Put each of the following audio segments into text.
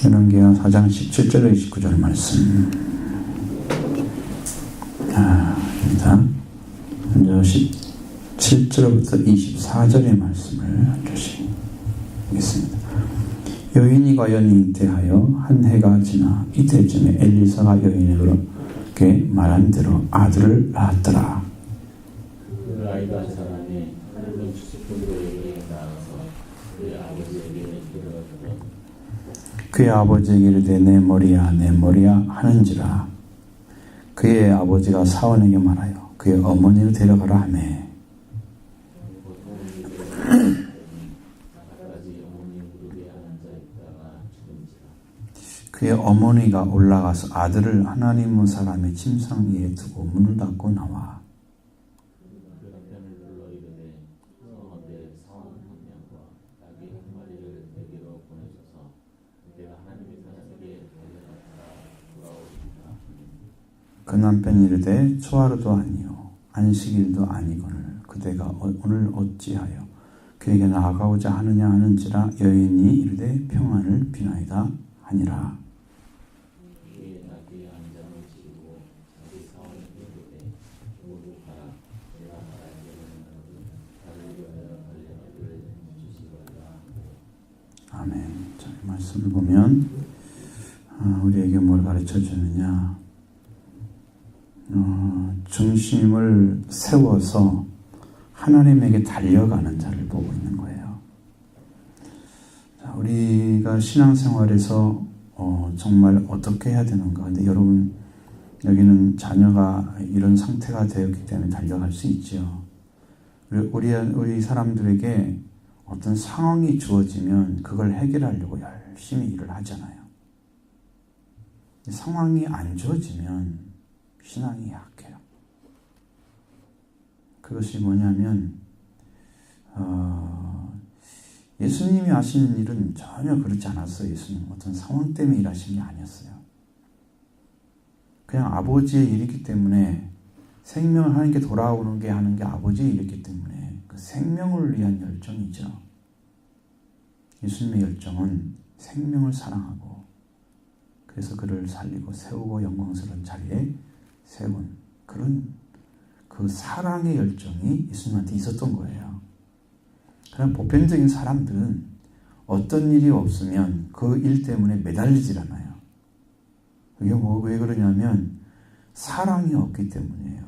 열왕기하 4장 17절로 29절 말씀. 일단 먼저 17절부터 24절의 말씀을 주시겠습니다. 여인이 과연 잉태하여 한 해가 지나 이때쯤에 엘리사가 여인에게 말한 대로 아들을 낳았더라. 그 아이가 자라니 하늘은 주식꾼들에게 나아서 그의 아버지에게 이르렀더라. 그의 아버지에게 이르되 내 머리야 내 머리야 하는지라. 그의 아버지가 사원에게 말하여 그의 어머니를 데려가라 하매 그의 어머니가 올라가서 아들을 하나님의 사람의 침상 위에 두고 문을 닫고 나와 그 남편을 불러 이르되 내 사원 한 명과 나귀 한 마리를 내게로 보내줘서 내가 하나님의 사람에게 데려갔다가 돌아오리이다. 그 남편이 이르되 초하루도 아니요 안식일도 아니거늘 그대가 오늘 어찌하여 그에게 나아가고자 하느냐 하는지라. 여인이 이르되 평안을 비나이다 하니라. 그의 나귀의 안장을 지고 자기 사원에게 이르되 모두 가라. 내가 말하기를 나를 위하여 할례를 주시리라. 아멘. 자, 이 말씀을 보면 우리에게 뭘 가르쳐 주느냐. 중심을 세워서 하나님에게 달려가는 자를 보고 있는 거예요. 자, 우리가 신앙생활에서 정말 어떻게 해야 되는가. 근데 여러분 여기는 자녀가 이런 상태가 되었기 때문에 달려갈 수 있죠. 우리 사람들에게 어떤 상황이 주어지면 그걸 해결하려고 열심히 일을 하잖아요. 상황이 안 주어지면 신앙이 약해요. 그것이 뭐냐면 예수님이 하시는 일은 전혀 그렇지 않았어요. 예수님 어떤 상황 때문에 일하신 게 아니었어요. 그냥 아버지의 일이기 때문에 생명을 하나님께 돌아오는 게 하는 게 아버지의 일이기 때문에 그 생명을 위한 열정이죠. 예수님의 열정은 생명을 사랑하고 그래서 그를 살리고 세우고 영광스러운 자리에 세운 그런 그 사랑의 열정이 예수님한테 있었던 거예요. 그럼 보편적인 사람들은 어떤 일이 없으면 그 일 때문에 매달리질 않아요. 그게 왜 그러냐면 사랑이 없기 때문이에요.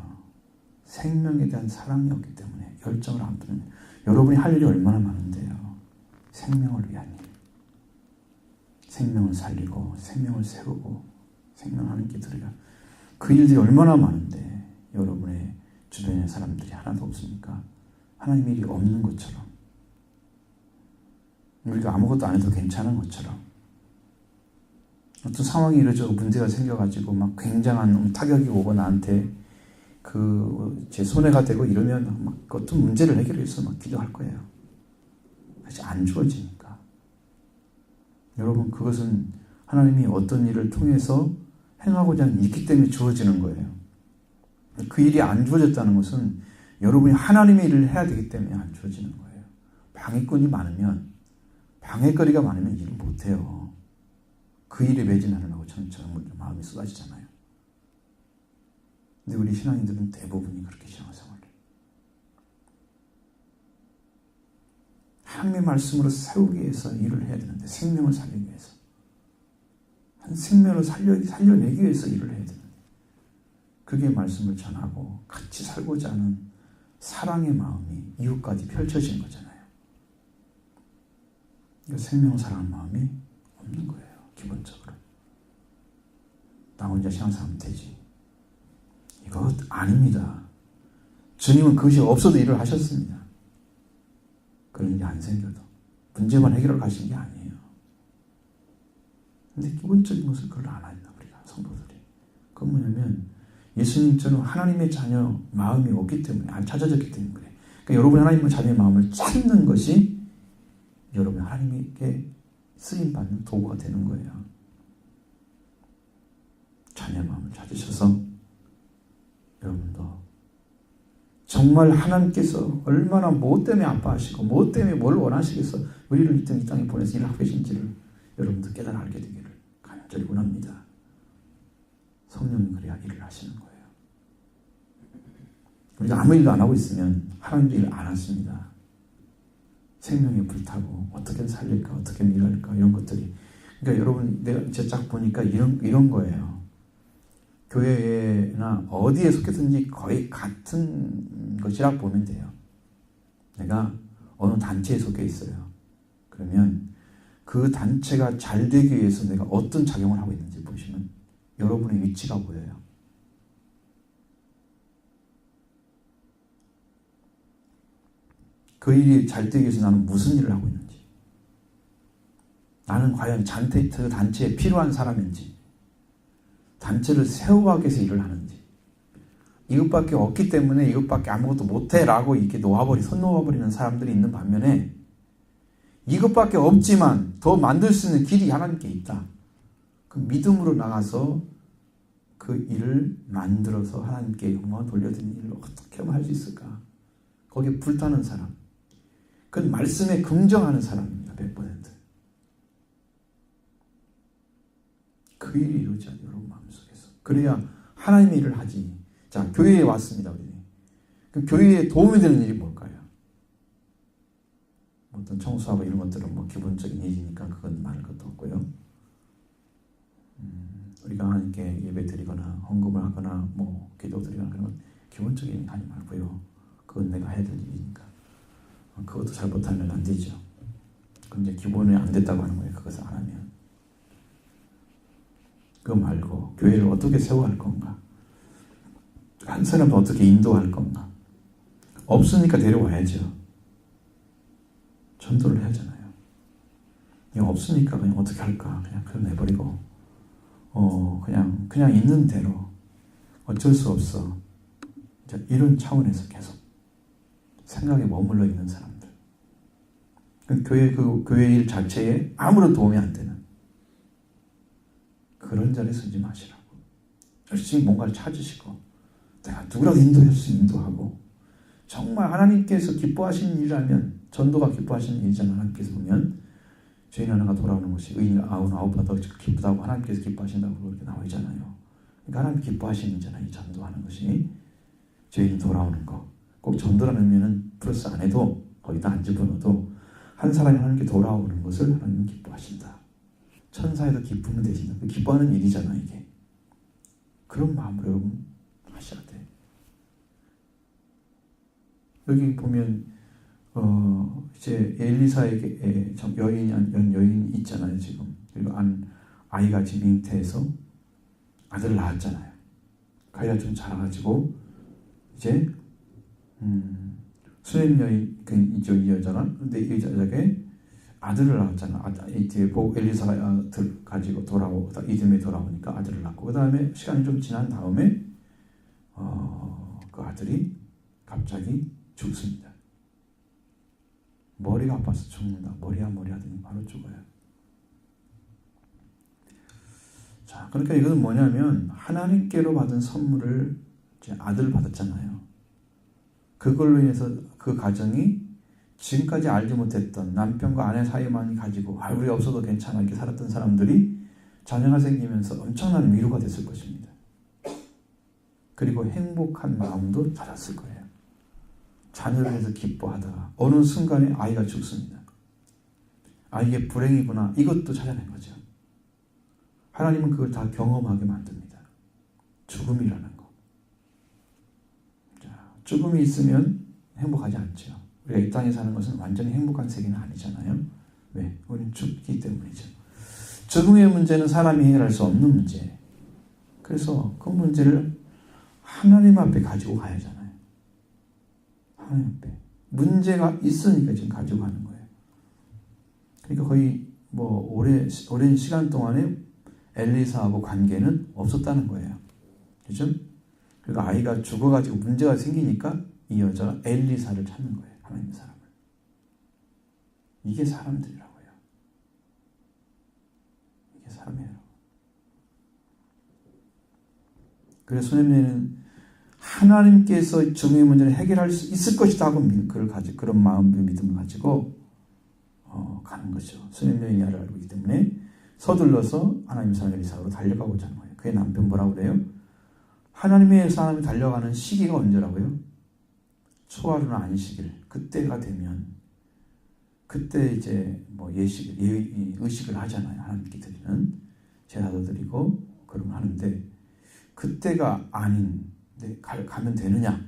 생명에 대한 사랑이 없기 때문에 열정을 안 두는. 여러분이 할 일이 얼마나 많은데요. 생명을 위한 일. 생명을 살리고 생명을 세우고 생명하는 길들이가 그 일들이 얼마나 많은데 여러분의 주변의 사람들이 하나도 없습니까? 하나님의 일이 없는 것처럼 우리가 아무것도 안 해도 괜찮은 것처럼 어떤 상황이 이루어지고 문제가 생겨가지고 막 굉장한 타격이 오고 나한테 제 손해가 되고 이러면 막 어떤 문제를 해결해서 막 기도할 거예요. 사실 안 주어지니까. 여러분 그것은 하나님이 어떤 일을 통해서 행하고자 하는 있기 때문에 주어지는 거예요. 그 일이 안 주어졌다는 것은 여러분이 하나님의 일을 해야 되기 때문에 안 주어지는 거예요. 방해꾼이 많으면 방해거리가 많으면 일을 못해요. 그 일에 매진하느라고 전처럼 마음이 쏟아지잖아요. 근데 우리 신앙인들은 대부분이 그렇게 신앙생활을 해요. 하나님의 말씀으로 세우기 위해서 일을 해야 되는데 생명을 살리기 위해서 한 생명을 살려내기 위해서 일을 해야 되는데 그게 말씀을 전하고 같이 살고자 하는 사랑의 마음이 이웃까지 펼쳐지는 거잖아요. 생명을 사랑하는 마음이 없는 거예요. 기본적으로. 나 혼자 신앙생활하면 되지. 이거 아닙니다. 주님은 그것이 없어도 일을 하셨습니다. 그런 일이 안 생겨도 문제만 해결하러 가신 게 아니에요. 근데 기본적인 것을 그걸 안 한다. 우리가 성도들이. 그건 뭐냐면 예수님처럼 하나님의 자녀 마음이 없기 때문에 안 찾아졌기 때문에 그래. 그러니까 여러분 하나님의 자녀의 마음을 찾는 것이 여러분 하나님께 쓰임받는 도구가 되는 거예요. 자녀의 마음을 찾으셔서 여러분도 정말 하나님께서 얼마나 뭐 때문에 아파하시고 뭐 때문에 뭘 원하시겠어 우리를 이 땅에 보내서 일을 하고 계신지를 여러분도 깨달아 알게 되기를 간절히 원합니다. 성령이 그래야 일을 하시는 거예요. 우리가 아무 일도 안 하고 있으면 하나님도 일 안 하십니다. 생명이 불타고 어떻게 살릴까, 어떻게 일할까 이런 것들이. 그러니까 여러분 내가 이제 쫙 보니까 이런 거예요. 교회나 어디에 속했든지 거의 같은 것이라고 보면 돼요. 내가 어느 단체에 속해 있어요. 그러면 그 단체가 잘 되기 위해서 내가 어떤 작용을 하고 있는지 보시면 여러분의 위치가 보여요. 그 일이 잘 되기 위해서 나는 무슨 일을 하고 있는지, 나는 과연 그 단체에 필요한 사람인지, 단체를 세워가기 위해서 일을 하는지, 이것밖에 없기 때문에 이것밖에 아무것도 못해라고 이렇게 손 놓아버리는 사람들이 있는 반면에 이것밖에 없지만 더 만들 수 있는 길이 하나님께 있다. 그 믿음으로 나가서 그 일을 만들어서 하나님께 영광을 돌려드리는 일을 어떻게 하면 할 수 있을까? 거기에 불타는 사람. 그건 말씀에 긍정하는 사람입니다. 100%. 그 일이 이루어져야 돼요. 여러분 마음속에서. 그래야 하나님의 일을 하지. 자, 교회에 왔습니다. 우리. 그럼 교회에 도움이 되는 일이 뭘까요? 어떤 청소하고 이런 것들은 뭐 기본적인 일이니까 그건 말할 것도 없고요. 우리가 하나님께 예배 드리거나 헌금을 하거나 뭐 기도 드리거나 그런 건 기본적인 일이 하지 말고요. 그건 내가 해야 될 일이니까. 그것도 잘 못하면 안 되죠. 그럼 이제 기본이 안 됐다고 하는 거예요. 그것을 안 하면. 그거 말고 교회를 어떻게 세워갈 건가? 한 사람을 어떻게 인도할 건가? 없으니까 데려와야죠. 전도를 해야잖아요. 그냥 없으니까 그냥 어떻게 할까? 그냥 내버리고 그냥 있는 대로 어쩔 수 없어. 이런 차원에서 계속 생각에 머물러 있는 사람들. 교회 일 자체에 아무런 도움이 안 되는 그런 자리에 서지 마시라고. 열심히 뭔가를 찾으시고 내가 누구라도 인도할 수 인도하고 정말 하나님께서 기뻐하시는 일이라면 전도가 기뻐하시는 일이잖아요. 하나님께서 보면 죄인 하나가 돌아오는 것이 의인 99가 더 기쁘다고 하나님께서 기뻐하신다고 그렇게 나와 있잖아요. 그러니까 하나님 기뻐하시는 일이잖아요. 이 전도하는 것이. 죄인이 돌아오는 거. 꼭 전도라는 의미는 플러스 안 해도 거기다 안 집어넣어도 한 사람이 하나님께 돌아오는 것을 하나님은 기뻐하신다. 천사에도 기쁨을 내신다. 기뻐하는 일이잖아 이게. 그런 마음으로 여러분 하셔야 돼. 여기 보면 이제 엘리사에게 여인이 있잖아요 지금. 그리고 아이가 지금 잉태해서 아들을 낳았잖아요. 아이가 좀 자라가지고 이제 수냄 여인 이 여자가 근데 이 여자에게 아들을 낳았잖아. 이제 엘리사가 아들 가지고 이듬해 돌아오니까 아들을 낳고 그 다음에 시간이 좀 지난 다음에 그 아들이 갑자기 죽습니다. 머리가 아파서 죽는다. 머리 하더니 바로 죽어요. 자, 그러니까 이것은 뭐냐면 하나님께로 받은 선물을 이제 아들을 받았잖아요. 그걸로 인해서 그 가정이 지금까지 알지 못했던 남편과 아내 사이만 가지고 우리 없어도 괜찮아 이렇게 살았던 사람들이 자녀가 생기면서 엄청난 위로가 됐을 것입니다. 그리고 행복한 마음도 찾았을 거예요. 자녀를 해서 기뻐하다가 어느 순간에 아이가 죽습니다. 이게 불행이구나 이것도 찾아낸 거죠. 하나님은 그걸 다 경험하게 만듭니다. 죽음이라는 거. 자, 죽음이 있으면 행복하지 않죠. 우리가 이 땅에 사는 것은 완전히 행복한 세계는 아니잖아요. 왜? 우리는 죽기 때문이죠. 죽음의 문제는 사람이 해결할 수 없는 문제. 그래서 그 문제를 하나님 앞에 가지고 가야 하잖아요. 하나님 앞에. 문제가 있으니까 지금 가지고 가는 거예요. 그러니까 거의 오랜 시간 동안에 엘리사하고 관계는 없었다는 거예요. 그죠? 그리고 아이가 죽어가지고 문제가 생기니까 이 여자가 엘리사를 찾는 거예요. 하나님의 사람을. 이게 사람들이라고요. 이게 사람이에요. 그래서 수냄내는 하나님께서 죽음의 문제를 해결할 수 있을 것이다 하고 그런 마음의 믿음을 가지고 가는 거죠. 수냄내의 이야기를 알고 있기 때문에 서둘러서 하나님의 사람 엘리사로 달려가고자 하는 거예요. 그의 남편 뭐라고 그래요? 하나님의 사람이 달려가는 시기가 언제라고요? 초하루나 안식일 그때가 되면 그때 이제 뭐 의식을 하잖아요. 하나님께 드리는 제사도 드리고 그런 거 하는데 그때가 아닌데 가면 되느냐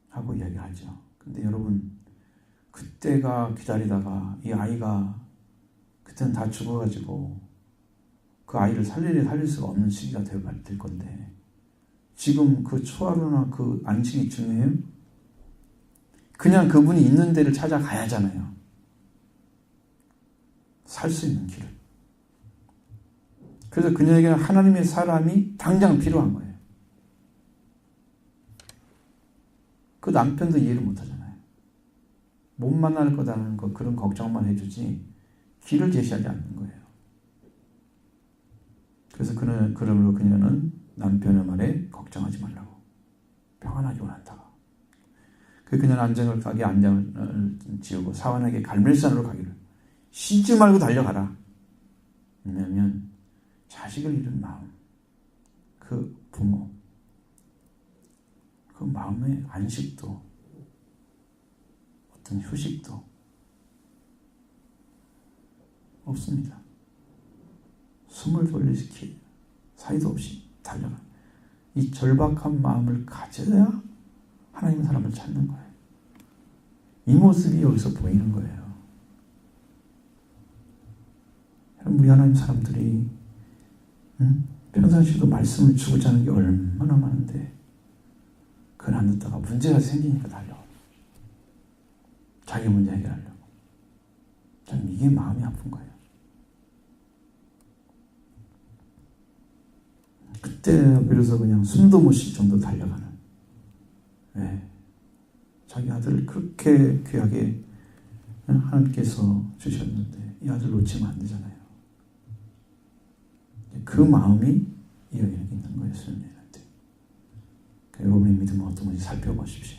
하고 이야기하죠. 근데 여러분 그때가 기다리다가 이 아이가 그때는 다 죽어가지고 그 아이를 살릴 수가 없는 시기가 될 건데 지금 그 초하루나 그 안식이 중요해요? 그냥 그분이 있는 데를 찾아가야 하잖아요. 살 수 있는 길을. 그래서 그녀에게는 하나님의 사람이 당장 필요한 거예요. 그 남편도 이해를 못하잖아요. 못 만날 거다는 거 그런 걱정만 해주지 길을 제시하지 않는 거예요. 그래서 그러므로 그녀는 남편의 말에 걱정하지 말라고 평안하기 원한다. 그녀는 안장을 지우고 사환에게 갈멜산으로 가기를 쉬지 말고 달려가라. 왜냐하면 자식을 잃은 마음, 그 부모, 그 마음의 안식도 어떤 휴식도 없습니다. 숨을 돌리시킬 사이도 없이 달려가. 이 절박한 마음을 가져야 하나님의 사람을 찾는 거예요. 이 모습이 여기서 보이는 거예요. 우리 하나님 사람들이 평상시에도 말씀을 주고자 하는 게 얼마나 많은데 그걸 안 듣다가 문제가 생기니까 달려와요. 자기 문제 해결하려고. 참 이게 마음이 아픈 거예요. 그때 비로소 그냥 숨도 못 쉴 정도 달려가는. 네. 자기 아들을 그렇게 귀하게 하나님께서 주셨는데 이 아들 놓치면 안 되잖아요. 그 마음이 여기 있는 거예요. 수련회한테. 여러분의 믿음은 어떤 건지 살펴보십시오.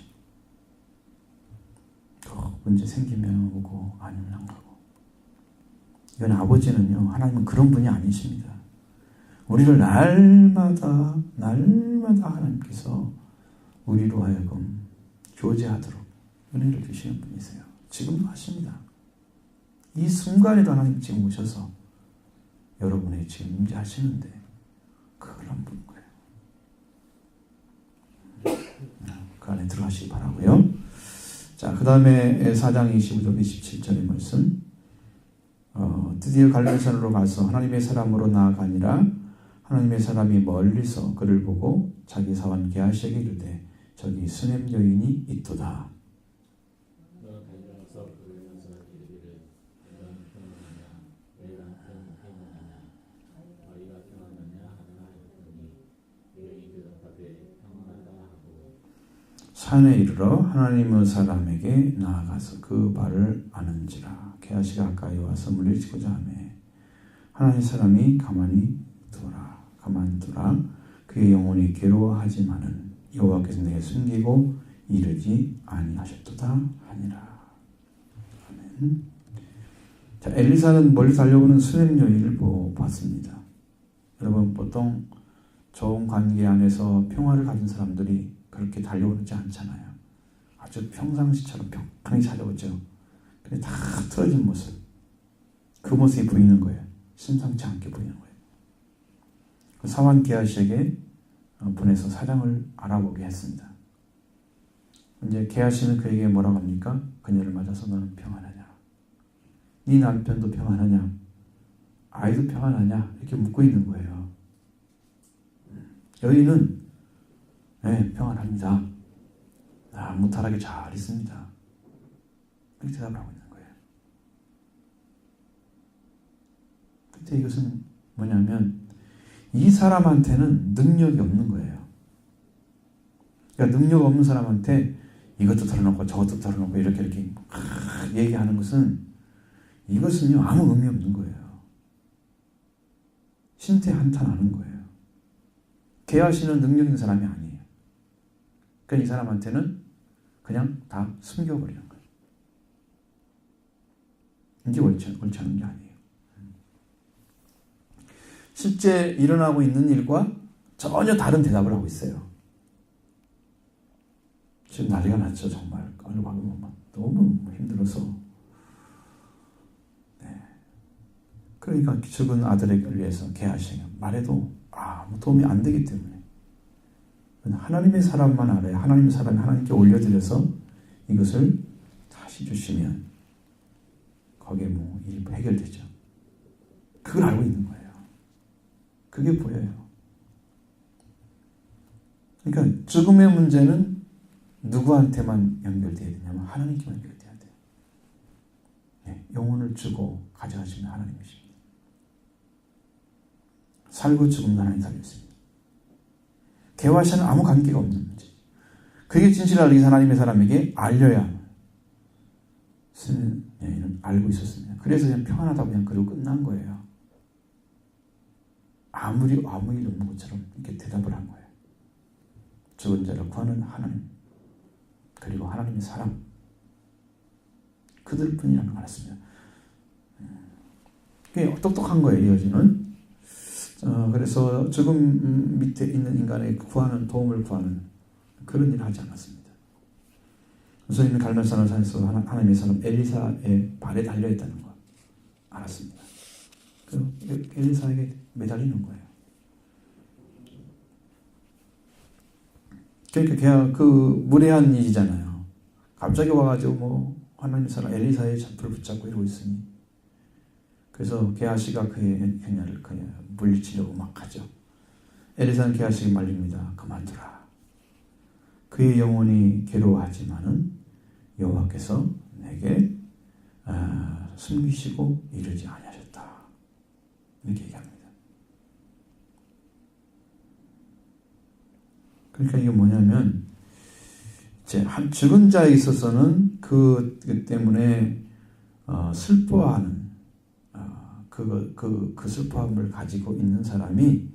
문제 생기면 오고 아니면 안 가고. 이건 아버지는요. 하나님은 그런 분이 아니십니다. 우리를 날마다 하나님께서 우리로 하여금 교제하도록 은혜를 주시는 분이세요. 지금도 하십니다. 이 순간에도 하나님 지금 오셔서 여러분의 지금 임재하시는데 그걸 안 보는 거예요. 그 안에 들어가시기 바라고요. 자, 그 다음에 4장 25절 27절의 말씀. 드디어 갈멜산으로 가서 하나님의 사람으로 나아가니라. 하나님의 사람이 멀리서 그를 보고 자기 사원 게하시에게 이르되 저기 수냄 여인이 있도다. 산에 이르러 하나님의 사람에게 나아가서 그 발을 아는지라. 게하시가 가까이 와서 물리치고자 하며 하나님의 사람이 가만두라. 그의 영혼이 괴로워하지만은 여호와께서 내게 숨기고 이르지 아니하셨도다 하니라. 아멘. 자, 엘리사는 멀리 달려오는 수냄 여인을 봤습니다. 여러분 보통 좋은 관계 안에서 평화를 가진 사람들이 그렇게 달려오지 않잖아요. 아주 평상시처럼 평안히 찾아오죠. 근데 다 틀어진 모습. 그 모습이 보이는 거예요. 심상치 않게 보이는 거예요. 그 사환 게하시에게 보내서 사정을 알아보게 했습니다. 이제 게하시는 그에게 뭐라고 합니까? 그녀를 맞아서 너는 평안하냐? 네 남편도 평안하냐? 아이도 평안하냐? 이렇게 묻고 있는 거예요. 여인은 네, 평안합니다. 무탈하게 잘 있습니다. 그렇게 대답을 하고 있는 거예요. 근데 이것은 뭐냐면 이 사람한테는 능력이 없는 거예요. 그러니까 능력 없는 사람한테 이것도 털어놓고 저것도 털어놓고 이렇게 얘기하는 것은 이것은요 아무 의미 없는 거예요. 신태 한탄하는 거예요. 게하시는 능력 있는 사람이 아니에요. 그러니까 이 사람한테는 그냥 다 숨겨버리는 거예요. 이게 옳지 않은 게 아니에요. 실제 일어나고 있는 일과 전혀 다른 대답을 하고 있어요. 지금 난리가 났죠. 정말 너무 힘들어서. 네. 그러니까 죽은 아들을 위해서 계하시냐 말해도 아무 도움이 안 되기 때문에 하나님의 사람만 알아요. 하나님의 사람이 하나님께 올려드려서 이것을 다시 주시면 거기에 일이 해결되죠. 그걸 알고 있는 거예요. 그게 보여요. 그러니까 죽음의 문제는 누구한테만 연결되어야 되냐면 하나님께만 연결되어야 돼요. 네, 영혼을 주고 가져가시는 하나님이십니다. 살고 죽음도 하나님 살렸습니다. 개와시는 아무 관계가 없는 문제. 그게 진실을 알기 위해서 하나님의 사람에게 알려야 쓰는 여인은 알고 있었습니다. 그래서 그냥 평안하다고 그냥 그러고 끝난 거예요. 아무 일 없는 것처럼 이렇게 대답을 한 거예요. 죽은 자를 구하는 하나님, 그리고 하나님의 사람, 그들 뿐이라는 걸 알았습니다. 그게 똑똑한 거예요, 이 여인은. 그래서 죽음 밑에 있는 인간의 도움을 구하는 그런 일을 하지 않았습니다. 선생님이 갈멜산을 산에서 하나님의 사람 엘리사의 발에 달려있다는 거 알았습니다. 그 엘리사에게 매달리는 거예요. 그러니까 그 무례한 일이잖아요. 갑자기 와가지고 하나님의 사람 엘리사의 잡부를 붙잡고 이러고 있으니 그래서 게하시가 그의 그녀를 물리치려고 막 하죠. 엘리사는 게하시에게 말립니다. 그만두라. 그의 영혼이 괴로워하지만은 여호와께서 내게 숨기시고 이르지 아니하셨다. 이렇게 얘기합니다. 그러니까 이게 뭐냐면 이제 한 죽은 자에 있어서는 그 때문에 슬퍼하는 그 슬퍼함을 가지고 있는 사람이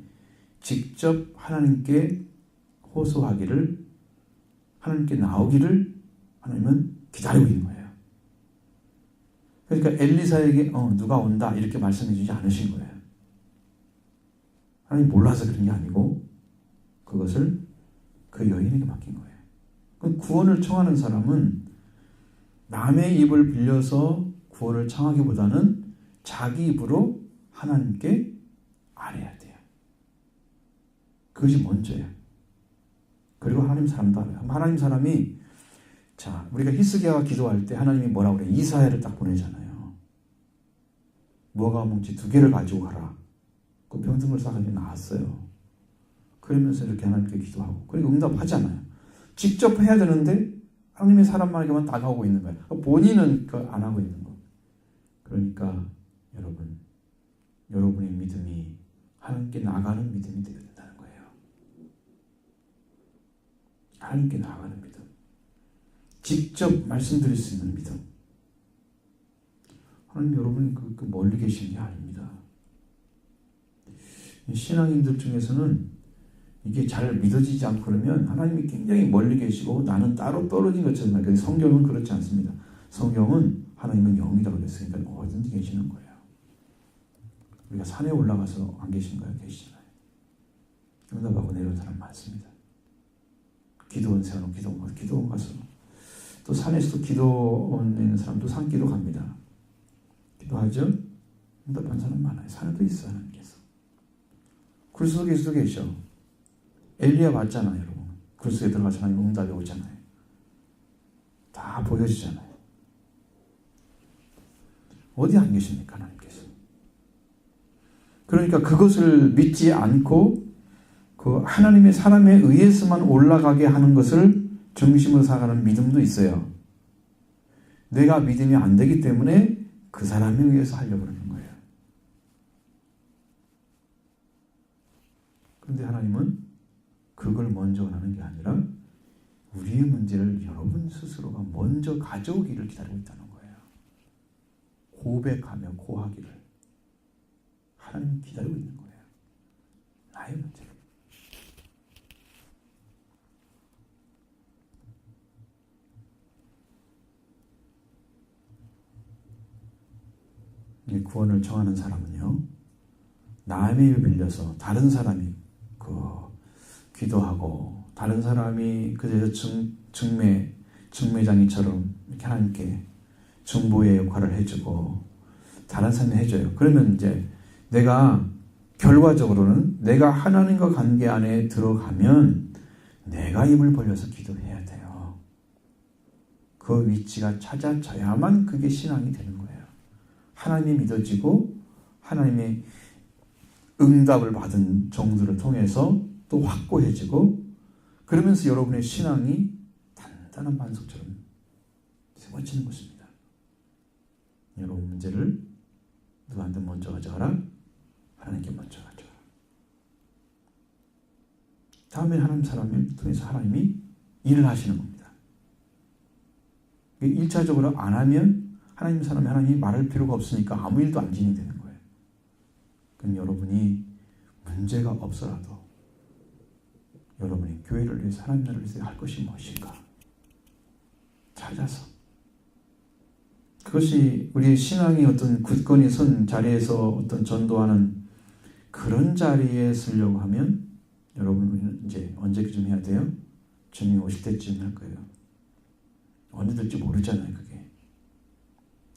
직접 하나님께 호소하기를 하나님께 나오기를 하나님은 기다리고 있는 거예요. 그러니까 엘리사에게 누가 온다 이렇게 말씀해 주지 않으신 거예요. 하나님 몰라서 그런 게 아니고 그것을 그 여인에게 맡긴 거예요. 구원을 청하는 사람은 남의 입을 빌려서 구원을 청하기보다는 자기 입으로 하나님께 아뢰야 돼요. 그것이 먼저예요. 그리고 하나님 사람도 알아요. 하나님 사람이 우리가 히스기야가 기도할 때 하나님이 뭐라고 그래요? 이사야를 딱 보내잖아요. 무화과 뭉치 2개를 가지고 가라. 그 병든걸 싸가지고 나왔어요. 그러면서 이렇게 하나님께 기도하고 그리고 응답하잖아요. 직접 해야 되는데 하나님의 사람만에게만 다가오고 있는 거예요. 본인은 안 하고 있는 거. 그러니까 여러분의 믿음이 하나님께 나가는 믿음이 되어야 된다는 거예요. 하나님께 나가는 믿음. 직접 말씀드릴 수 있는 믿음. 하나님 여러분이 멀리 계신 게 아닙니다. 신앙인들 중에서는 이게 잘 믿어지지 않고 그러면 하나님이 굉장히 멀리 계시고 나는 따로 떨어진 것처럼 그런데 성경은 그렇지 않습니다. 성경은 하나님은 영이라고 그랬으니까 어딘지 계시는 거예요. 우리가 산에 올라가서 안 계신가요? 계시잖아요. 응답하고 내려온 사람 많습니다. 기도원 세워놓고 기도원 가서 또 산에서도 기도원 있는 사람도 산기도 갑니다. 기도하죠? 응답한 사람 많아요. 산에도 있어요. 하나님께서. 굴 속에서도 계셔. 엘리야 봤잖아요. 여러분. 굴 속에 들어가서 하나님 응답이 오잖아요. 다 보여지잖아요. 어디 안 계십니까? 하나님께서. 그러니까 그것을 믿지 않고 그 하나님의 사람에 의해서만 올라가게 하는 것을 중심으로 살아가는 믿음도 있어요. 내가 믿음이 안 되기 때문에 그 사람에 의해서 하려고 그러는 거예요. 그런데 하나님은 그걸 먼저 원하는 게 아니라 우리의 문제를 여러분 스스로가 먼저 가져오기를 기다리고 있다는 거예요. 고백하며 고하기를 하나님은 기다리고 있는 거예요. 나의 문제를. 구원을 청하는 사람은요, 남의 입을 빌려서 다른 사람이 기도하고 다른 사람이 그래서 증매장이처럼 이렇게 하나님께 중보의 역할을 해주고 다른 사람이 해줘요. 그러면 이제 내가 결과적으로는 내가 하나님과 관계 안에 들어가면 내가 입을 벌려서 기도해야 돼요. 그 위치가 찾아져야만 그게 신앙이 되는 거예요. 하나님이 믿어지고 하나님의 응답을 받은 종들을 통해서 또 확고해지고 그러면서 여러분의 신앙이 단단한 반석처럼 세워지는 것입니다. 여러분 문제를 누구한테 먼저 가져가라? 하나님께 먼저 가져가라. 다음에 하나님 사람을 통해서 하나님이 일을 하시는 겁니다. 1차적으로 안 하면 하나님 사람이 하나님이 말할 필요가 없으니까 아무 일도 안 진행되는 거예요. 그럼 여러분이 문제가 없어라도 여러분이 교회를 위해서 하나님 나라를 위해서 할 것이 무엇인가 찾아서 그것이 우리의 신앙이 어떤 굳건히 선 자리에서 어떤 전도하는 그런 자리에 쓰려고 하면 여러분 우리는 이제 언제쯤 해야 돼요? 주님이 오실 때쯤 할 거예요. 언제 될지 모르잖아요. 그게.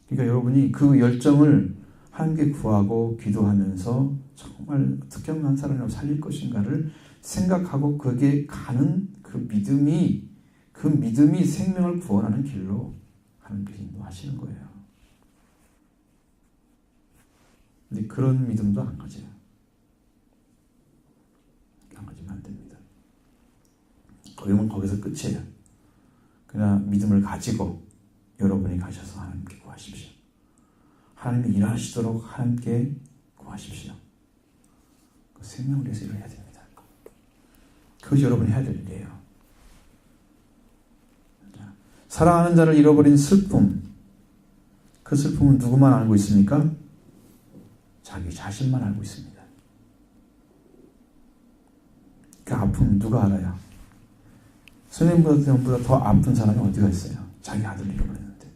그러니까 여러분이 그 열정을 하나님께 구하고 기도하면서 정말 특경한 사람을 살릴 것인가를 생각하고 그게 가는 그 믿음이 생명을 구원하는 길로 하나님께서 인도하시는 거예요. 근데 그런 믿음도 안 가져요. 안 가지면 안 됩니다. 그러면 거기서 끝이에요. 그러나 믿음을 가지고 여러분이 가셔서 하나님께 구하십시오. 하나님이 일하시도록 하나님께 구하십시오. 그 생명을 위해서 일을 해야 됩니다. 그것이 여러분이 해야 될 일이에요. 사랑하는 자를 잃어버린 슬픔. 그 슬픔은 누구만 알고 있습니까? 자기 자신만 알고 있습니다. 그 아픔 누가 알아요? 수님보다 더 아픈 사람이 어디가 있어요? 자기 아들을 잃어버렸는데.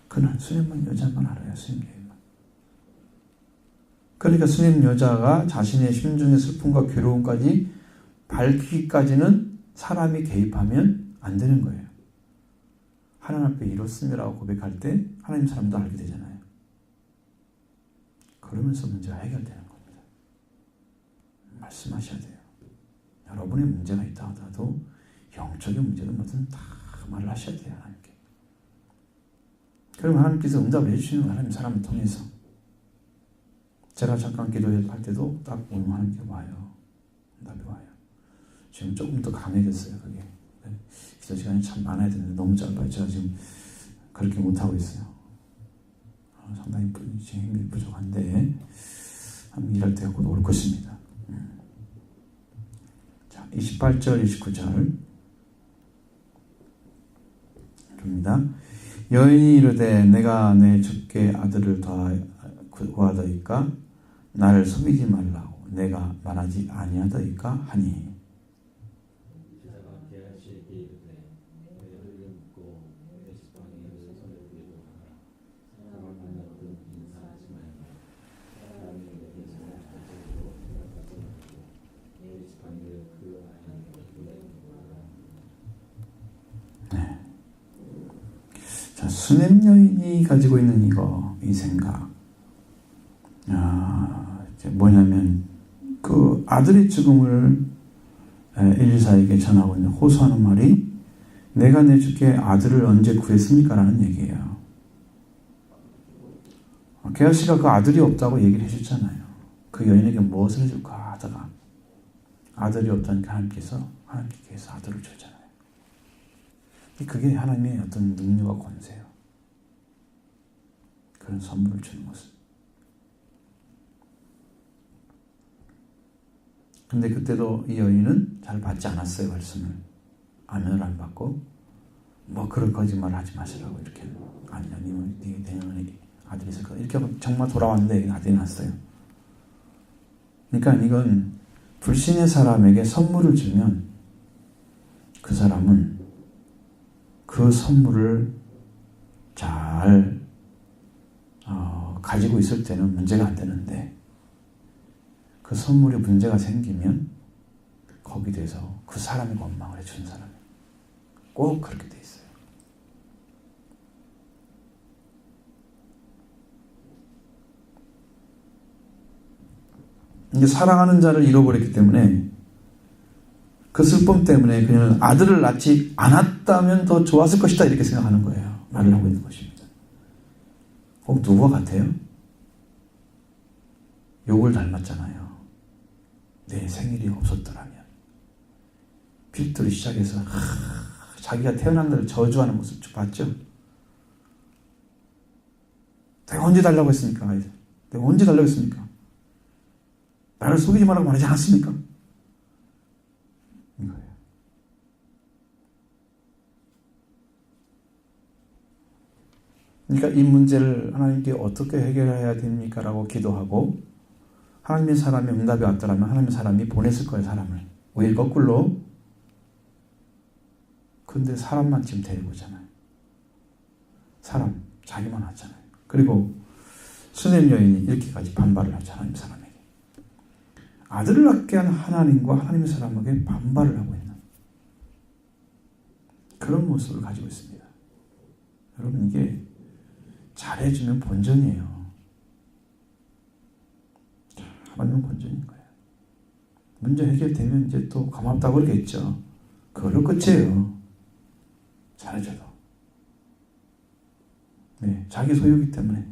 그는 수님만 여자만 알아요. 수님 여인만. 그러니까 수님 여자가 자신의 심중의 슬픔과 괴로움까지 밝히기까지는 사람이 개입하면 안 되는 거예요. 하나님 앞에 이렇습니다라고 고백할 때 하나님 사람도 알게 되잖아요. 그러면서 문제가 해결되는 겁니다. 말씀하셔야 돼요. 여러분의 문제가 있다 하더라도 영적인 문제는 뭐든 다 말을 하셔야 돼요. 하나님께. 그럼 하나님께서 응답을 해주시는 거예요. 하나님 사람을 통해서. 제가 잠깐 기도할 때도 딱 오늘 하나님께 와요. 응답이 와요. 지금 조금 더 강해졌어요. 그게. 기도 시간이 참 많아야 되는데 너무 짧아요. 제가 지금 그렇게 못하고 있어요. 상당히 힘이 부족한데 한번 일할 때가 곧 올 것입니다. 자, 28절 29절 입니다. 여인이 이르되 내가 내 주께 아들을 구하더이까 나를 속이지 말라고 내가 말하지 아니하더이까 하니 수냄 여인이 가지고 있는 이 생각. 뭐냐면, 그 아들의 죽음을 엘리사에게 전하고 있는 호소하는 말이, 내가 내 주께 아들을 언제 구했습니까? 라는 얘기예요. 게하시가 그 아들이 없다고 얘기를 해줬잖아요. 그 여인에게 무엇을 해줄까 하다가, 아들이 없다니까 하나님께서 아들을 줬잖아요. 그게 하나님의 어떤 능력과 권세예요. 그런 선물을 주는 것은. 근데 그때도 이 여인은 잘 받지 않았어요. 말씀을. 아멘을 안 받고 그런 거짓말을 하지 마시라고 이렇게. 아니야, 네 내년에 아들이 있을 거야. 이렇게 정말 돌아왔는데 아들이 났어요. 그러니까 이건 불신의 사람에게 선물을 주면 그 사람은 그 선물을 잘 가지고 있을 때는 문제가 안 되는데 그 선물에 문제가 생기면 거기에 대해서 그 사람이 원망을 해주는 사람이 꼭 그렇게 돼 있어요. 이제 사랑하는 자를 잃어버렸기 때문에 그 슬픔 때문에 그녀는 아들을 낳지 않았다면 더 좋았을 것이다 이렇게 생각하는 거예요. 말을 하고 있는 것입니다. 꼭 누구와 같아요? 욥을 닮았잖아요. 내 생일이 없었더라면. 빌드로 시작해서 자기가 태어난 날을 저주하는 모습 쭉 봤죠? 내가 언제 달라고 했습니까? 내가 언제 달라고 했습니까? 나를 속이지 말라고 말하지 않았습니까? 이거예요. 그러니까 이 문제를 하나님께 어떻게 해결해야 됩니까? 라고 기도하고 하나님의 사람이 응답이 왔더라면 하나님의 사람이 보냈을 거예요. 사람을. 오히려 거꾸로. 근데 사람만 지금 데리고 오잖아요. 사람 자기만 하잖아요. 그리고 수냄 여인이 이렇게까지 반발을 하죠. 하나님 사람에게. 아들을 낳게 한 하나님과 하나님의 사람에게 반발을 하고 있는 그런 모습을 가지고 있습니다. 여러분 이게 잘해주면 본전이에요. 하나님은 본전인 거예요. 문제 해결되면 이제 또 고맙다고 그러겠죠. 그걸로 끝이에요. 잘해줘도. 네, 자기 소유이기 때문에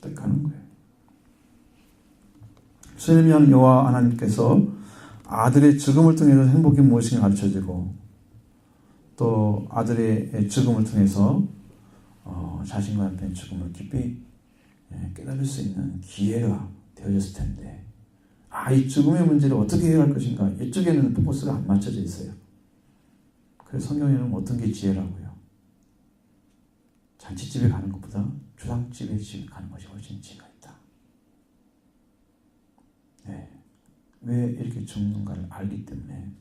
딱 가는 거예요. 수렴한 여호와 하나님께서 아들의 죽음을 통해서 행복이 무엇인가 가르쳐주고 또 아들의 죽음을 통해서 자신과 남편의 죽음을 깊이 깨달을 수 있는 기회가 되어졌을 텐데 이 죽음의 문제를 어떻게 해결할 것인가 이쪽에는 포커스가 안 맞춰져 있어요. 그래서 성경에는 어떤 게 지혜라고요? 잔치집에 가는 것보다 주상집에 가는 것이 훨씬 지혜가 있다. 네. 왜 이렇게 죽는가를 알기 때문에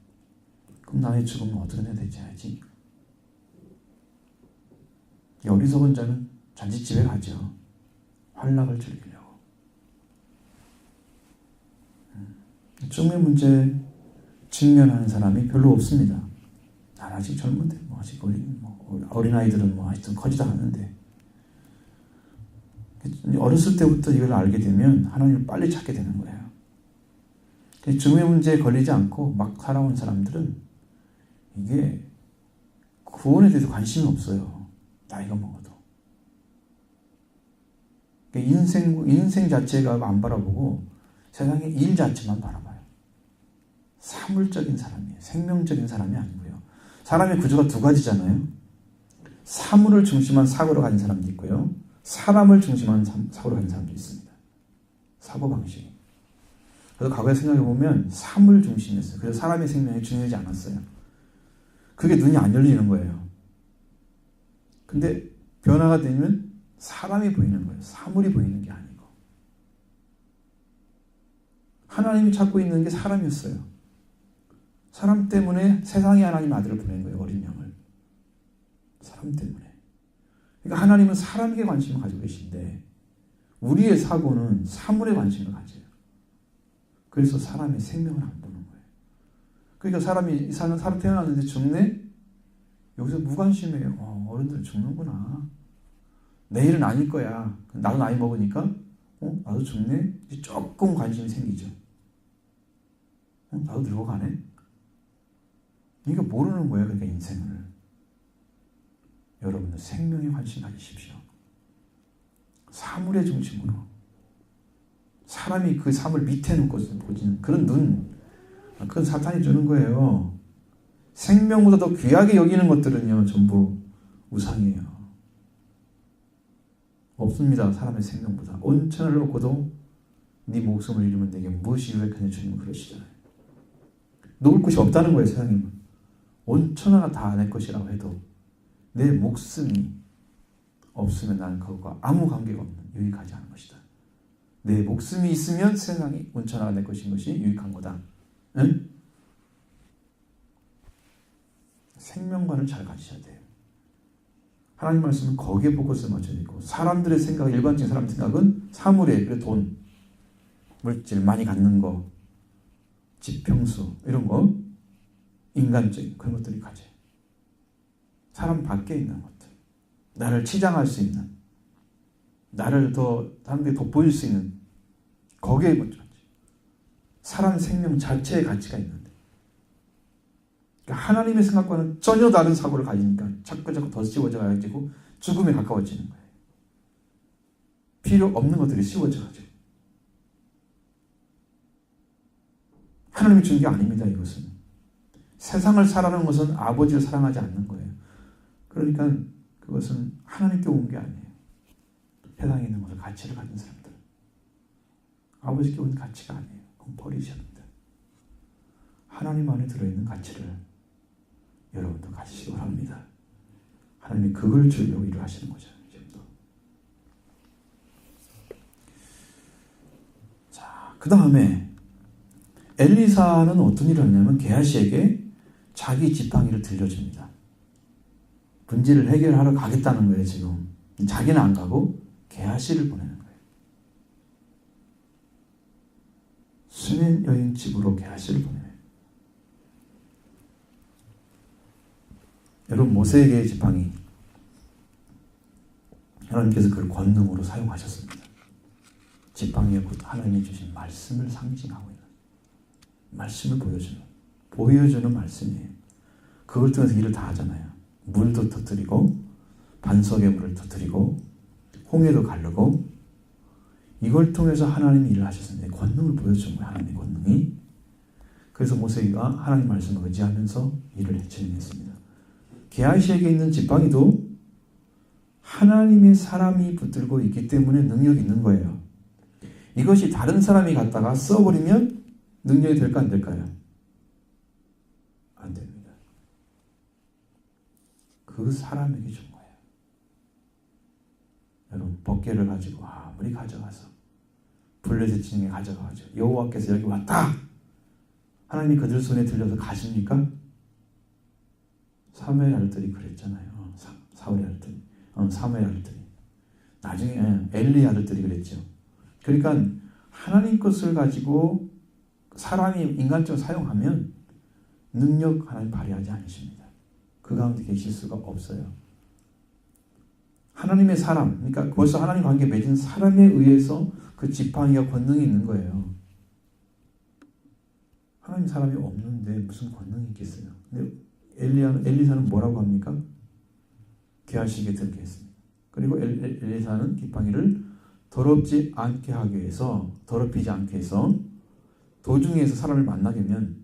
그럼 나의 죽음은 어떻게 해야 되지 해야지. 어리석은 자는 잔치집에 가죠. 환락을 즐기려고. 죽음의 문제 직면하는 사람이 별로 없습니다. 난 아직 젊은데 아직 어린아이들은 아직도 커지도 않는데 어렸을 때부터 이걸 알게 되면 하나님을 빨리 찾게 되는 거예요. 죽음의 문제에 걸리지 않고 막 살아온 사람들은 이게 구원에 대해서 관심이 없어요. 나이가 먹어도. 인생 자체가 안 바라보고 세상의 일 자체만 바라봐요. 사물적인 사람이에요. 생명적인 사람이 아니고요. 사람의 구조가 두 가지잖아요. 사물을 중심한 사고를 가진 사람도 있고요. 사람을 중심한 사고를 가진 사람도 있습니다. 사고방식이. 그래서 과거에 생각해보면 사물 중심이었어요. 그래서 사람의 생명이 중요하지 않았어요. 그게 눈이 안 열리는 거예요. 근데 변화가 되면 사람이 보이는 거예요. 사물이 보이는 게 아니고. 하나님이 찾고 있는 게 사람이었어요. 사람 때문에 세상에 하나님 아들을 보낸 거예요. 어린 양을. 사람 때문에. 그러니까 하나님은 사람에게 관심을 가지고 계신데 우리의 사고는 사물에 관심을 가져요. 그래서 사람의 생명을 안 보는 거예요. 그러니까 사람이 사람 태어났는데 죽네? 여기서 무관심해요. 어른들은 죽는구나. 내일은 아닐 거야. 나도 나이 먹으니까 나도 죽네? 이제 조금 관심이 생기죠. 나도 늙어가네? 이거 모르는 거예요. 그러니까 인생을. 여러분들 생명에 관심 가지십시오. 사물의 중심으로. 사람이 그 사물 밑에 놓고 보지는 그런 눈, 그건 사탄이 주는 거예요. 생명보다 더 귀하게 여기는 것들은요, 전부 우상이에요. 없습니다. 사람의 생명보다. 온천을 놓고도 네 목숨을 잃으면 내게 무엇이 유익하냐 주님은 그러시잖아요. 놓을 곳이 없다는 거예요. 세상에. 온천하나 다 내 것이라고 해도 내 목숨이 없으면 나는 그것과 아무 관계가 없는 유익하지 않은 것이다. 내 목숨이 있으면 세상이 온천하나 내 것인 것이 유익한 거다. 응? 생명관을 잘 가지셔야 돼요. 하나님 말씀은 거기에 포커스를 맞춰야 되고 사람들의 생각, 일반적인 사람 생각은 사물에 그래 돈. 물질 많이 갖는 거, 지평수 이런 거, 인간적인 그런 것들이 가져요. 사람 밖에 있는 것들, 나를 치장할 수 있는, 나를 더 사람들이 돋보일 수 있는 거기에 먼저 사람 생명 자체의 가치가 있는데, 그러니까 하나님의 생각과는 전혀 다른 사고를 가지니까 자꾸 더 씌워져가지고 죽음에 가까워지는 거예요. 필요 없는 것들이 씌워져가지고. 하나님이 준 게 아닙니다. 이것은 세상을 사랑하는 것은 아버지를 사랑하지 않는 거예요. 그러니까 그것은 하나님께 온 게 아니에요. 세상에 있는 것을 가치를 가진 사람들, 아버지께 온 가치가 아니에요. 그건 버리셔야 합니다. 하나님 안에 들어있는 가치를 여러분도 가지시기 바랍니다. 하나님이 그걸 주려고 일을 하시는 거죠. 지금도. 자, 그 다음에 엘리사는 어떤 일을 하냐면 게하시에게 자기 지팡이를 들려줍니다. 문제를 해결하러 가겠다는 거예요. 지금 자기는 안 가고 게하시를 보내는 거예요. 수면 여인 집으로 게하시를 보내요. 여러분, 모세에게의 지팡이, 하나님께서 그걸 권능으로 사용하셨습니다. 지팡이에 곧 하나님이 주신 말씀을 상징하고 있는, 말씀을 보여주는 말씀이에요. 그걸 통해서 일을 다 하잖아요. 물도 터뜨리고 반석의 물을 터뜨리고 홍해도 가르고, 이걸 통해서 하나님이 일을 하셨습니다. 권능을 보여준 거예요. 하나님의 권능이. 그래서 모세가 하나님 말씀을 의지하면서 일을 진행했습니다. 게하시에게 있는 지팡이도 하나님의 사람이 붙들고 있기 때문에 능력이 있는 거예요. 이것이 다른 사람이 갖다가 써버리면 능력이 될까 안 될까요? 안 됩니다. 그 사람에게 준 거예요. 여러분, 법궤를 가지고 아무리 가져가서 블레셋 진영에 가져가가지고 여호와께서 여기 왔다, 하나님이 그들 손에 들려서 가십니까? 사무엘 아들들이 그랬잖아요. 사울의 아들들이, 사무엘 아들들이, 나중에 엘리 아들들이 그랬죠. 그러니까 하나님 것을 가지고 사람이 인간적으로 사용하면 능력 하나님 발휘하지 않으십니다. 그 가운데 계실 수가 없어요. 하나님의 사람, 그러니까 벌써 하나님 관계 맺은 사람에 의해서 그 지팡이가 권능이 있는 거예요. 하나님 사람이 없는데 무슨 권능이 있겠어요? 근데 엘리사는 뭐라고 합니까? 게하시에게 들게 했습니다. 그리고 엘리사는 지팡이를 더럽지 않게 하기 위해서, 더럽히지 않게 해서 도중에서 사람을 만나게 하면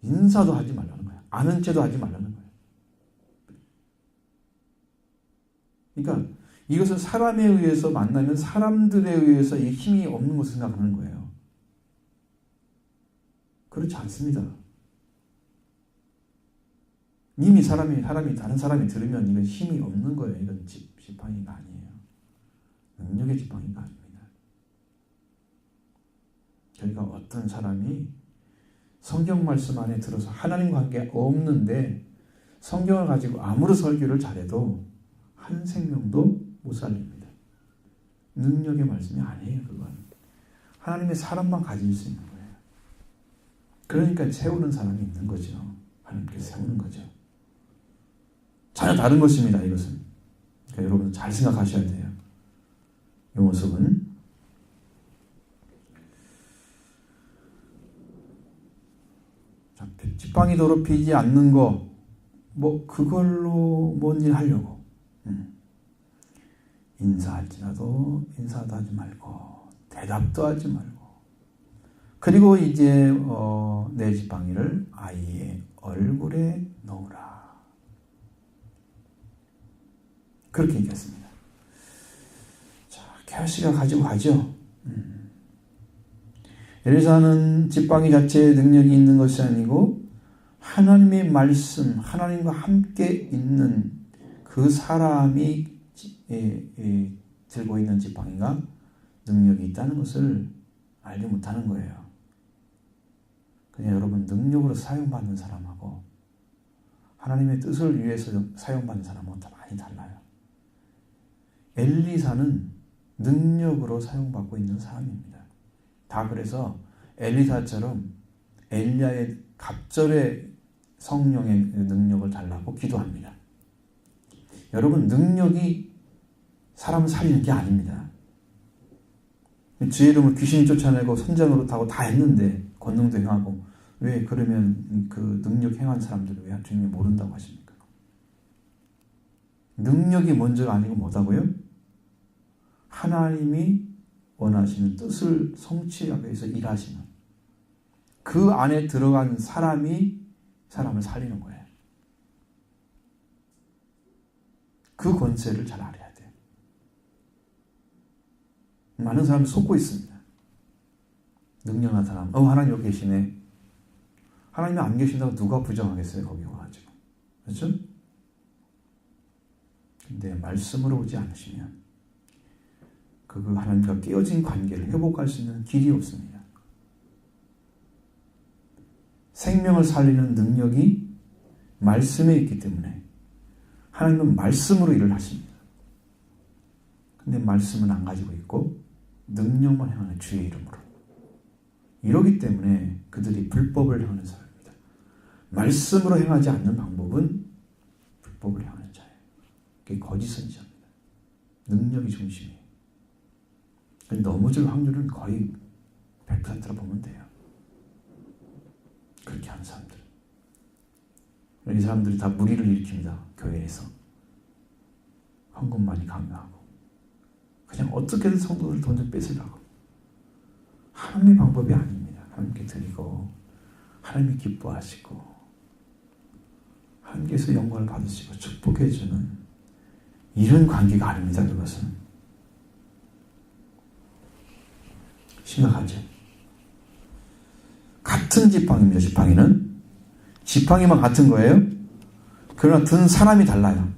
인사도 하지 말라는 거예요. 아는 체도 하지 말라는 거예요. 그러니까 이것은 사람에 의해서 만나면 사람들에 의해서 이 힘이 없는 것을 생각하는 거예요. 그렇지 않습니다. 이미 사람이 다른 사람이 들으면 이건 힘이 없는 거예요. 이건 지팡이가 아니에요. 능력의 지팡이가 아닙니다. 그러니까 어떤 사람이 성경 말씀 안에 들어서 하나님 관계 없는데 성경을 가지고 아무리 설교를 잘해도 한 생명도 못 살립니다. 능력의 말씀이 아니에요. 그건 하나님의 사람만 가질 수 있는 거예요. 그러니까 세우는 사람이 있는 거죠. 하나님께서 세우는 거죠. 전혀 다른 것입니다. 이것은. 그러니까 여러분 잘 생각하셔야 돼요. 이 모습은 지팡이 더럽히지 않는 거, 뭐 그걸로 뭔 일 하려고 인사할지라도 인사도 하지 말고 대답도 하지 말고, 그리고 이제 내 지팡이를 아이의 얼굴에 넣으라, 그렇게 얘기했습니다. 자, 게하시가 가지고 가죠. 엘리사는 지팡이 자체에 능력이 있는 것이 아니고 하나님의 말씀, 하나님과 함께 있는 그 사람이 들고 있는 지팡이가 능력이 있다는 것을 알지 못하는 거예요. 그냥 여러분, 능력으로 사용받는 사람하고 하나님의 뜻을 위해서 사용받는 사람하고 다 많이 달라요. 엘리사는 능력으로 사용받고 있는 사람입니다. 다 그래서 엘리사처럼 엘리야의 갑절의 성령의 능력을 달라고 기도합니다. 여러분, 능력이 사람을 살리는 게 아닙니다. 주의 이름으로 귀신이 쫓아내고 선장으로 타고 다 했는데 권능도 행하고, 왜 그러면 그 능력 행한 사람들을 왜 주님이 모른다고 하십니까? 능력이 먼저가 아니고 뭐다고요? 하나님이 원하시는 뜻을 성취하기 위해서 일하시는, 그 안에 들어간 사람이 사람을 살리는 거예요. 그 권세를 잘 알아야 돼요. 많은 사람이 속고 있습니다. 능력 나타나면 하나님 여기 계시네. 하나님이 안 계신다고 누가 부정하겠어요? 거기 와가지고. 그렇죠? 근데 말씀으로 오지 않으시면 그 하나님과 깨어진 관계를 회복할 수 있는 길이 없습니다. 생명을 살리는 능력이 말씀에 있기 때문에 하나님은 말씀으로 일을 하십니다. 근데 말씀은 안 가지고 있고 능력만 행하는 주의 이름으로. 이러기 때문에 그들이 불법을 행하는 사람입니다. 말씀으로 행하지 않는 방법은 불법을 행하는 자예요. 그게 거짓 선지자입니다. 능력이 중심이에요. 넘어질 확률은 거의 100%라 보면 돼요. 그렇게 하는 사람들. 이 사람들이 다 무리를 일으킵니다. 교회에서. 헌금만이 강요하고. 그냥 어떻게든 성도들 돈 좀 뺏으려고. 하나님의 방법이 아닙니다. 하나님께 드리고, 하나님이 기뻐하시고, 하나님께서 영광을 받으시고 축복해주는 이런 관계가 아닙니다. 그것은. 심각하죠. 같은 지팡이입니다. 지팡이는. 지팡이만 같은 거예요. 그러나 든 사람이 달라요.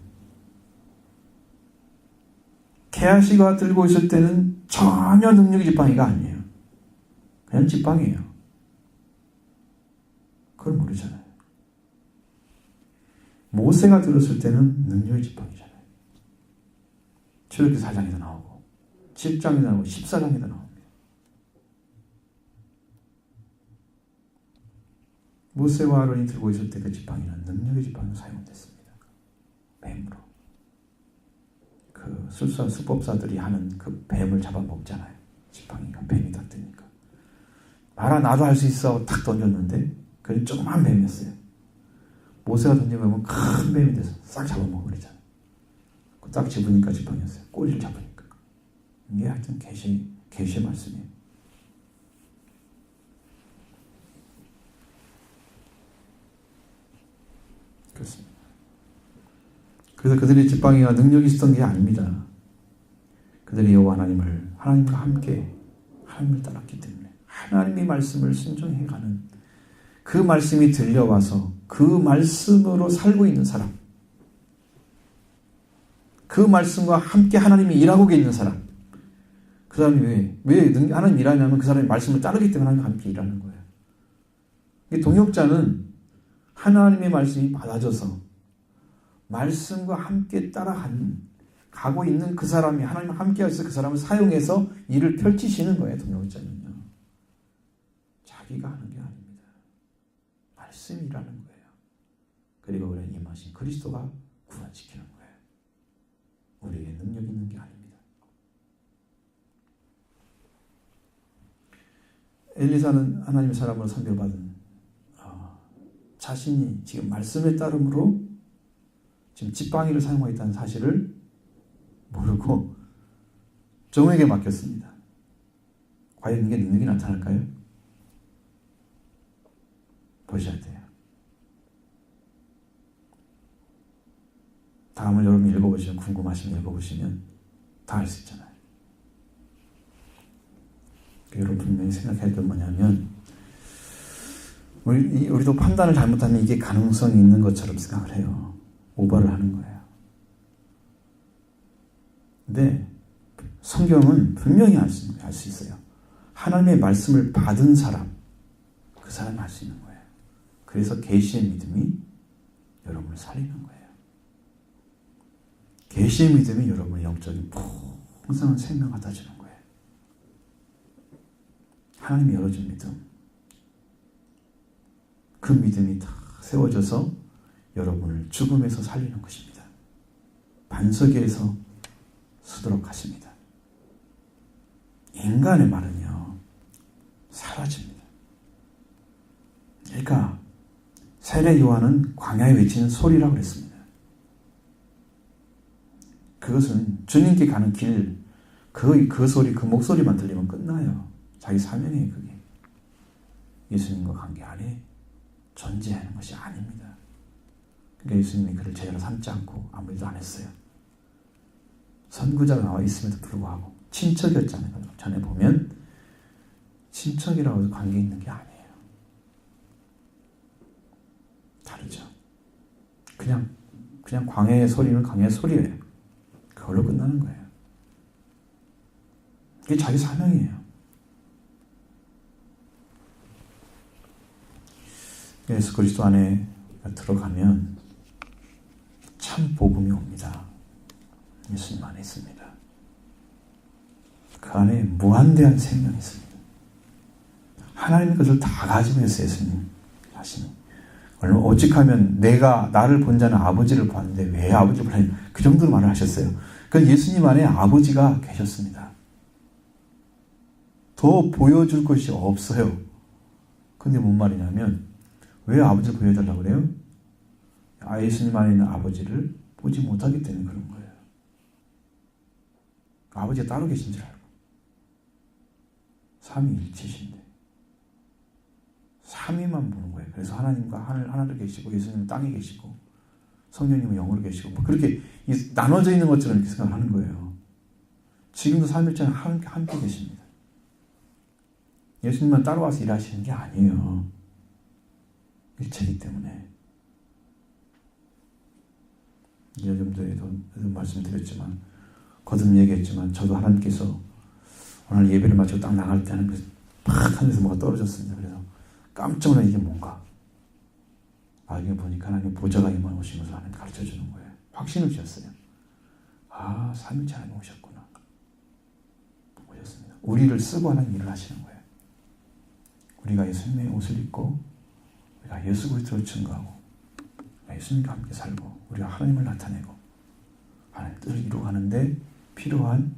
게하시가 들고 있을 때는 전혀 능력의 지팡이가 아니에요. 그냥 지팡이에요. 그걸 모르잖아요. 모세가 들었을 때는 능력의 지팡이잖아요. 출애굽기 4장에도 나오고 10장에도 나오고 14장에도 나옵니다. 모세와 아론이 들고 있을 때 그 지팡이는 능력의 지팡이로 사용됐습니다. 뱀으로. 그 수법사들이 하는 그 뱀을 잡아먹잖아요. 지팡이가 뱀이 딱 뜨니까. 말아 나도 할 수 있어 탁 던졌는데 그건 조그만 뱀이었어요. 모세가 던져보면 큰 뱀이 돼서 싹 잡아먹어버리잖아요. 딱 집으니까 지팡이였어요. 꼬리를 잡으니까. 이게 하여튼 계시의 말씀이에요. 그렇습니다. 그래서 그들의 지팡이가 능력이 있었던 게 아닙니다. 그들이 여호와 하나님과 함께 하나님을 따랐기 때문에 하나님의 말씀을 순종해가는, 그 말씀이 들려와서 그 말씀으로 살고 있는 사람, 그 말씀과 함께 하나님이 일하고 있는 사람, 그 사람이 왜 하나님 일하냐면 그 사람이 말씀을 따르기 때문에 하나님과 함께 일하는 거예요. 동역자는 하나님의 말씀이 받아져서 말씀과 함께 가고 있는 그 사람이 하나님과 함께 하셔서 그 사람을 사용해서 일을 펼치시는 거예요. 동역자는요. 자기가 하는 게 아닙니다. 말씀이 일하는 거예요. 그리고 우리는 임하신 그리스도가 구원시키는 거예요. 우리에게 능력 있는 게 아닙니다. 엘리사는 하나님의 사람으로 선별받은, 자신이 지금 말씀에 따름으로 지금 지팡이를 사용하고 있다는 사실을 모르고 종에게 맡겼습니다. 과연 이게 능력이 나타날까요? 보셔야 돼요. 다음을 여러분 읽어보시면, 궁금하시면 읽어보시면 다 알 수 있잖아요. 여러분 분명히 생각해야 될 뭐냐면, 우리도 판단을 잘못하면 이게 가능성이 있는 것처럼 생각을 해요. 오버를 하는 거예요. 근데 성경은 분명히 알 수 있어요. 하나님의 말씀을 받은 사람, 그 사람이 알 수 있는 거예요. 그래서 계시의 믿음이 여러분을 살리는 거예요. 계시의 믿음이 여러분의 영적인 풍성한 생명을 갖다 주는 거예요. 하나님이 열어준 믿음. 그 믿음이 다 세워져서 여러분을 죽음에서 살리는 것입니다. 반석에서 서도록 하십니다. 인간의 말은요, 사라집니다. 그러니까 세례 요한은 광야에 외치는 소리라고 그랬습니다. 그것은 주님께 가는 길, 그 소리, 그 목소리만 들리면 끝나요. 자기 사명이에요, 그게. 예수님과 관계 안에 존재하는 것이 아닙니다. 그러니까 예수님이 그를 제자로 삼지 않고 아무 일도 안 했어요. 선구자가 나와 있음에도 불구하고 친척이었잖아요. 전에 보면 친척이라고 해서 관계 있는 게 아니에요. 다르죠. 그냥 광야의 소리는 광야의 소리예요. 그걸로 끝나는 거예요. 이게 자기 사명이에요. 예수 그리스도 안에 들어가면 참 복음이 옵니다. 예수님 안에 있습니다. 그 안에 무한대한 생명이 있습니다. 하나님의 것을 다 가지고 있어요. 예수님 자신이. 얼마 오직하면 내가 나를 본 자는 아버지를 보았는데 왜 아버지를 보냐, 그 정도로 말을 하셨어요. 그 예수님 안에 아버지가 계셨습니다. 더 보여줄 것이 없어요. 근데 뭔 말이냐면 왜 아버지를 보여달라고 그래요? 예수님 안에 있는 아버지를 보지 못하기 때문에 그런 거예요. 아버지가 따로 계신 줄 알고. 삼위일체신데 삼위만 보는 거예요. 그래서 하나님과 하늘에 계시고 예수님은 땅에 계시고 성령님은 영으로 계시고 뭐 그렇게 나눠져 있는 것처럼 이렇게 생각하는 거예요. 지금도 삼위일체는 함께 계십니다. 예수님만 따로 와서 일하시는 게 아니에요. 일체이기 때문에. 요즘 전에도 말씀드렸지만 거듭 얘기했지만 저도 하나님께서 오늘 예배를 마치고 딱 나갈 때는 팍 하면서 뭐가 떨어졌습니다. 그래서 깜짝 놀라 이게 뭔가. 나중에 보니까 하나님 보좌가 임하 오신 것을 하나님 가르쳐 주는 거예요. 확신을 주셨어요. 아, 삼위일체 하나님 오셨구나. 오셨습니다. 우리를 쓰고 하는 일을 하시는 거예요. 우리가 예수님의 옷을 입고 우리가 예수 그리스도를 증거하고 예수님과 함께 살고 우리가 하나님을 나타내고 하나님의 뜻을 이루어가는데 필요한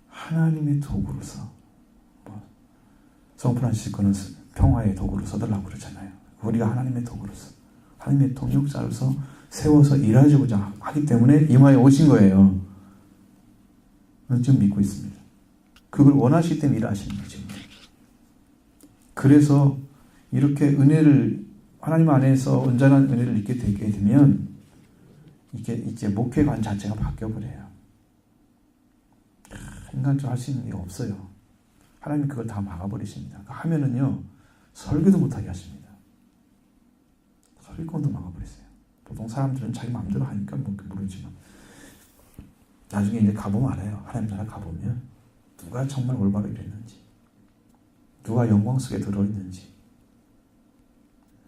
하나님의 도구로서 성 프란시스코는 평화의 도구로 써달라고 그러잖아요. 우리가 하나님의 도구로서 하나님의 동역자로서 세워서 일하고자 하기 때문에 이마에 오신 거예요. 저는 지금 믿고 있습니다. 그걸 원하시기 때문에 일하시는 거죠. 그래서 이렇게 은혜를 하나님 안에서 온전한 은혜를 입게 되게 되면 이제 목회관 자체가 바뀌어버려요. 인간적으로 할 수 있는 게 없어요. 하나님이 그걸 다 막아버리십니다. 하면은요 설교도 못하게 하십니다. 설교도 막아버리세요. 보통 사람들은 자기 마음대로 하니까 모르지만 나중에 이제 가보면 알아요. 하나님 나라 가보면 누가 정말 올바로 일했는지 누가 영광 속에 들어있는지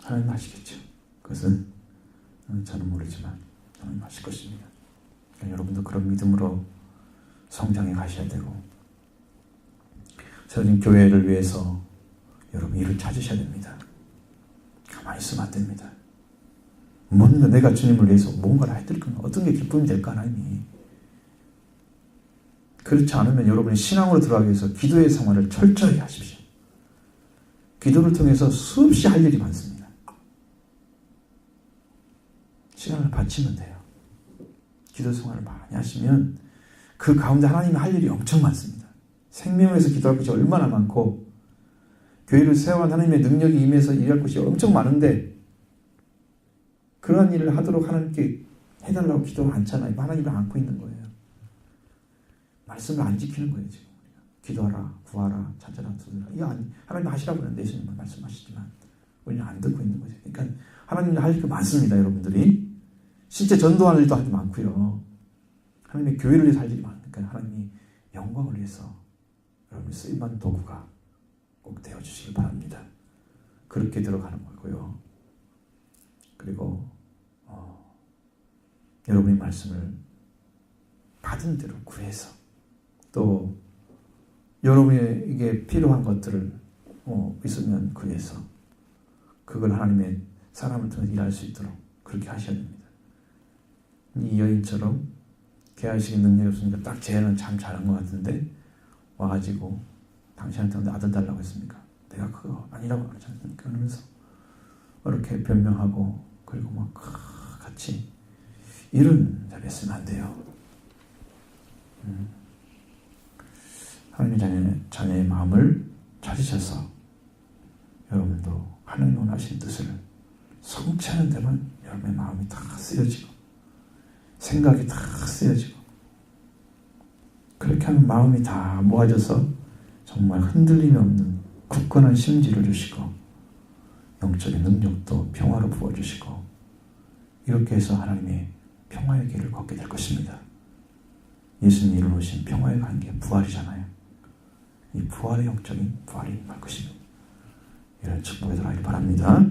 하나님 아시겠죠. 그것은 저는 모르지만 하나님 아실 것입니다. 그러니까 여러분도 그런 믿음으로 성장해 가셔야 되고 세워진 교회를 위해서 여러분 일을 찾으셔야 됩니다. 가만히 있으면 안 됩니다. 뭔가 내가 주님을 위해서 뭔가를 해드릴 거면 어떤 게 기쁨이 될까 하나님이. 그렇지 않으면 여러분이 신앙으로 들어가기 위해서 기도의 생활을 철저히 하십시오. 기도를 통해서 수없이 할 일이 많습니다. 시간을 바치면 돼요. 기도 생활을 많이 하시면 그 가운데 하나님이 할 일이 엄청 많습니다. 생명에서 기도할 것이 얼마나 많고 교회를 세워간 하나님의 능력이 임해서 일할 것이 엄청 많은데 그러한 일을 하도록 하나님께 해달라고 기도를 않잖아요. 하나님을 안고 있는 거예요. 말씀을 안 지키는 거예요. 지금 기도하라, 구하라, 찾아라, 두드라. 이거 하나님 하시라고 하는데 예수님은 말씀하시지만 우리는 안 듣고 있는 거죠. 그러니까 하나님이 할 일이 많습니다. 여러분들이 실제 전도하는 일도 할 일이 많고요. 하나님의 교회를 위해서 할 일이 많으니까 하나님이 영광을 위해서 여러분이 쓰임받는 도구가 꼭 되어주시길 바랍니다. 그렇게 들어가는 거고요. 그리고 여러분의 말씀을 받은 대로 구해서 또 여러분에게 필요한 것들을 있으면 그에서 그걸 하나님의 사람을 통해서 일할 수 있도록 그렇게 하셔야 됩니다. 이 여인처럼 개하시기 능력이 없으니까 딱 쟤는 참 잘한 것 같은데 와가지고 당신한테 아들 달라고 했습니까? 내가 그거 아니라고 그러지 않습니까? 그러면서 이렇게 변명하고 그리고 막 같이 이런 자리에 있으면 안 돼요. 하나님의 자녀의 마음을 찾으셔서 여러분도 하나님 원하시는 뜻을 성취하는 데만 여러분의 마음이 다 쓰여지고 생각이 다 쓰여지고 그렇게 하면 마음이 다 모아져서 정말 흔들림이 없는 굳건한 심지를 주시고 영적인 능력도 평화로 부어주시고 이렇게 해서 하나님의 평화의 길을 걷게 될 것입니다. 예수님이 이루신 평화의 관계 부활이잖아요. 이 부활의 영적인 부활이 임할 것입니다. 이런 축복이 들어가길 바랍니다.